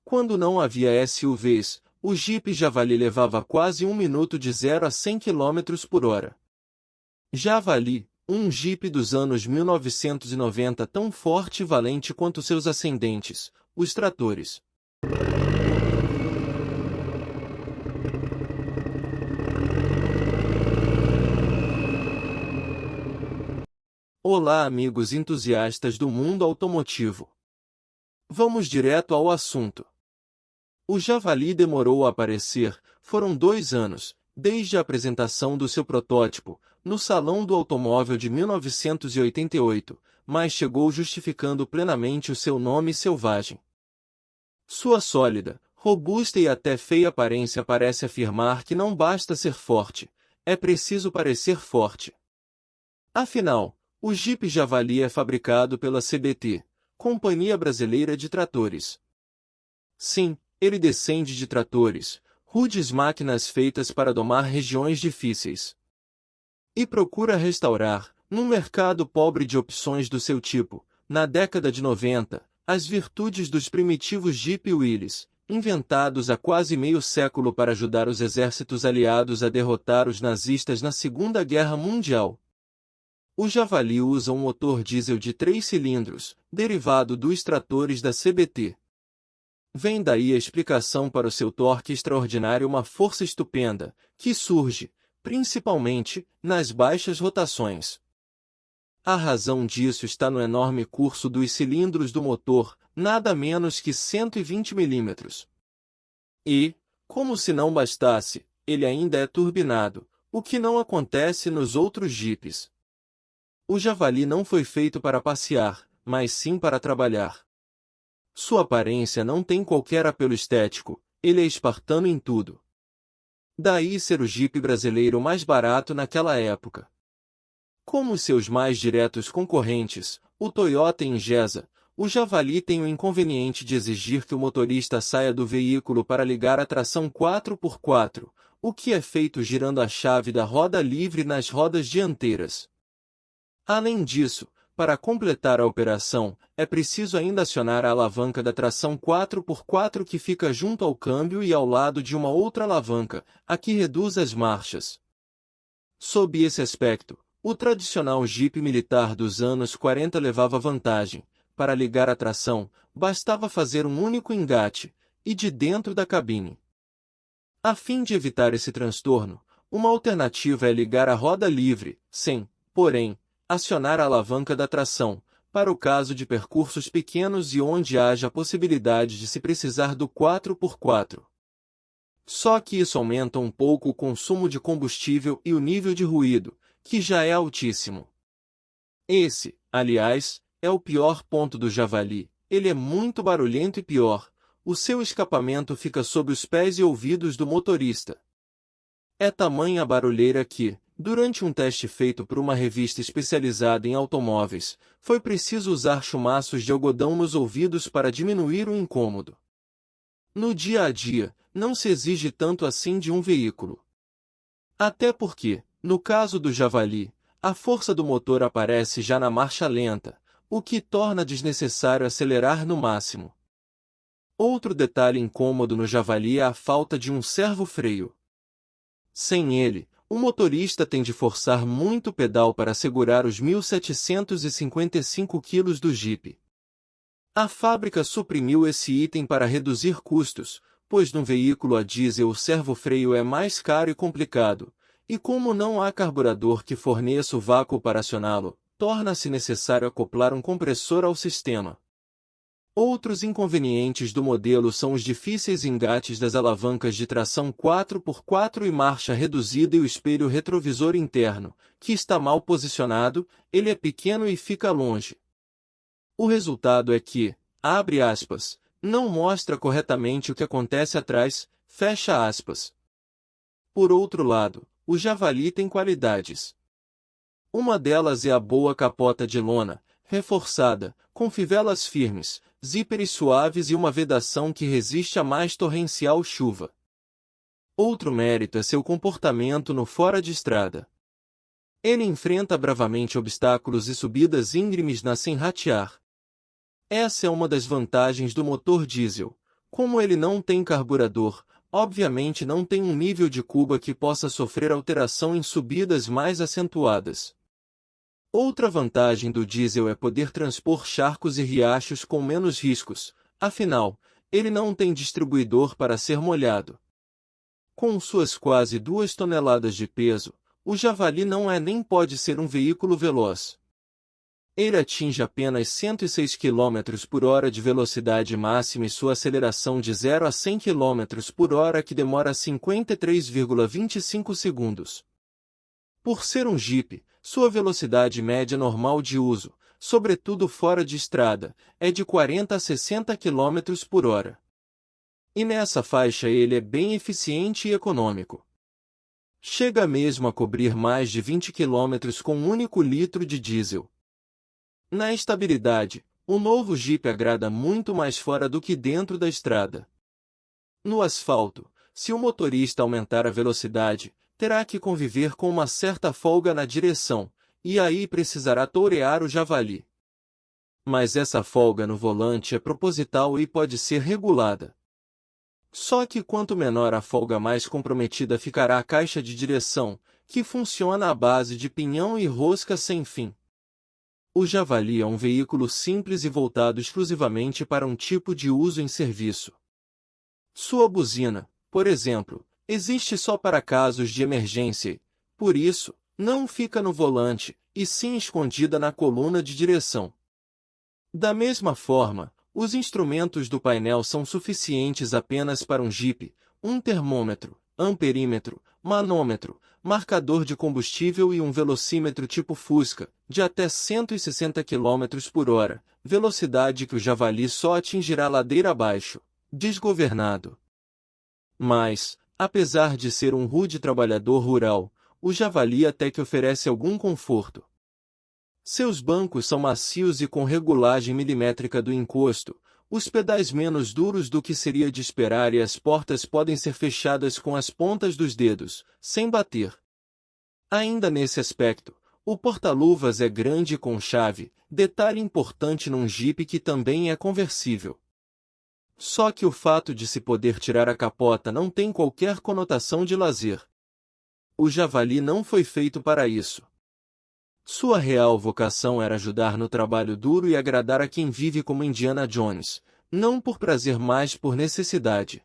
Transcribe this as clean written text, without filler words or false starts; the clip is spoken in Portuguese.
Quando não havia SUVs, o Jeep Javali levava quase 1 minuto de 0 a 100 km por hora. Javali, um Jeep dos anos 1990 tão forte e valente quanto seus ascendentes, os tratores. Olá, amigos entusiastas do mundo automotivo. Vamos direto ao assunto. O Javali demorou a aparecer, foram 2 anos, desde a apresentação do seu protótipo, no Salão do Automóvel de 1988, mas chegou justificando plenamente o seu nome selvagem. Sua sólida, robusta e até feia aparência parece afirmar que não basta ser forte, é preciso parecer forte. Afinal, o Jeep Javali é fabricado pela CBT, Companhia Brasileira de Tratores. Sim, ele descende de tratores, rudes máquinas feitas para domar regiões difíceis. E procura restaurar, num mercado pobre de opções do seu tipo, na década de 90, as virtudes dos primitivos Jeep Willys, inventados há quase meio século para ajudar os exércitos aliados a derrotar os nazistas na Segunda Guerra Mundial. O Javali usa um motor diesel de 3 cilindros, derivado dos tratores da CBT. Vem daí a explicação para o seu torque extraordinário, uma força estupenda, que surge, principalmente, nas baixas rotações. A razão disso está no enorme curso dos cilindros do motor, nada menos que 120 mm. E, como se não bastasse, ele ainda é turbinado, o que não acontece nos outros Jeeps. O Javali não foi feito para passear, mas sim para trabalhar. Sua aparência não tem qualquer apelo estético, ele é espartano em tudo. Daí ser o Jeep brasileiro mais barato naquela época. Como seus mais diretos concorrentes, o Toyota Ingesa, o Javali tem o inconveniente de exigir que o motorista saia do veículo para ligar a tração 4x4, o que é feito girando a chave da roda livre nas rodas dianteiras. Além disso, para completar a operação, é preciso ainda acionar a alavanca da tração 4x4 que fica junto ao câmbio e ao lado de uma outra alavanca, a que reduz as marchas. Sob esse aspecto, o tradicional Jeep militar dos anos 40 levava vantagem. Para ligar a tração, bastava fazer um único engate, e de dentro da cabine. A fim de evitar esse transtorno, uma alternativa é ligar a roda livre, sem, porém, acionar a alavanca da tração, para o caso de percursos pequenos e onde haja a possibilidade de se precisar do 4x4. Só que isso aumenta um pouco o consumo de combustível e o nível de ruído, que já é altíssimo. Esse, aliás, é o pior ponto do Javali, ele é muito barulhento e pior, o seu escapamento fica sob os pés e ouvidos do motorista. É tamanha a barulheira que, durante um teste feito por uma revista especializada em automóveis, foi preciso usar chumaços de algodão nos ouvidos para diminuir o incômodo. No dia a dia, não se exige tanto assim de um veículo. Até porque, no caso do Javali, a força do motor aparece já na marcha lenta, o que torna desnecessário acelerar no máximo. Outro detalhe incômodo no Javali é a falta de um servo-freio. Sem ele, o motorista tem de forçar muito o pedal para segurar os 1.755 kg do Jeep. A fábrica suprimiu esse item para reduzir custos, pois num veículo a diesel o servo-freio é mais caro e complicado, e como não há carburador que forneça o vácuo para acioná-lo, torna-se necessário acoplar um compressor ao sistema. Outros inconvenientes do modelo são os difíceis engates das alavancas de tração 4x4 e marcha reduzida e o espelho retrovisor interno, que está mal posicionado, ele é pequeno e fica longe. O resultado é que, abre aspas, não mostra corretamente o que acontece atrás, fecha aspas. Por outro lado, o Javali tem qualidades. Uma delas é a boa capota de lona, reforçada, com fivelas firmes, zíperes suaves e uma vedação que resiste à mais torrencial chuva. Outro mérito é seu comportamento no fora de estrada. Ele enfrenta bravamente obstáculos e subidas íngremes sem ratear. Essa é uma das vantagens do motor diesel. Como ele não tem carburador, obviamente não tem um nível de cuba que possa sofrer alteração em subidas mais acentuadas. Outra vantagem do diesel é poder transpor charcos e riachos com menos riscos, afinal, ele não tem distribuidor para ser molhado. Com suas quase 2 toneladas de peso, o Javali não é nem pode ser um veículo veloz. Ele atinge apenas 106 km por hora de velocidade máxima e sua aceleração de 0 a 100 km por hora que demora 53,25 segundos. Por ser um Jeep, sua velocidade média normal de uso, sobretudo fora de estrada, é de 40 a 60 km por hora. E nessa faixa ele é bem eficiente e econômico. Chega mesmo a cobrir mais de 20 km com um único litro de diesel. Na estabilidade, o novo Jeep agrada muito mais fora do que dentro da estrada. No asfalto, se o motorista aumentar a velocidade, terá que conviver com uma certa folga na direção, e aí precisará tourear o Javali. Mas essa folga no volante é proposital e pode ser regulada. Só que quanto menor a folga, mais comprometida ficará a caixa de direção, que funciona à base de pinhão e rosca sem fim. O Javali é um veículo simples e voltado exclusivamente para um tipo de uso em serviço. Sua buzina, por exemplo, existe só para casos de emergência e, por isso, não fica no volante, e sim escondida na coluna de direção. Da mesma forma, os instrumentos do painel são suficientes apenas para um Jeep: um termômetro, amperímetro, manômetro, marcador de combustível e um velocímetro tipo Fusca, de até 160 km por hora, velocidade que o Javali só atingirá ladeira abaixo, desgovernado. Mas, apesar de ser um rude trabalhador rural, o Javali até que oferece algum conforto. Seus bancos são macios e com regulagem milimétrica do encosto, os pedais menos duros do que seria de esperar e as portas podem ser fechadas com as pontas dos dedos, sem bater. Ainda nesse aspecto, o porta-luvas é grande e com chave, detalhe importante num Jeep que também é conversível. Só que o fato de se poder tirar a capota não tem qualquer conotação de lazer. O Javali não foi feito para isso. Sua real vocação era ajudar no trabalho duro e agradar a quem vive como Indiana Jones, não por prazer, mas por necessidade.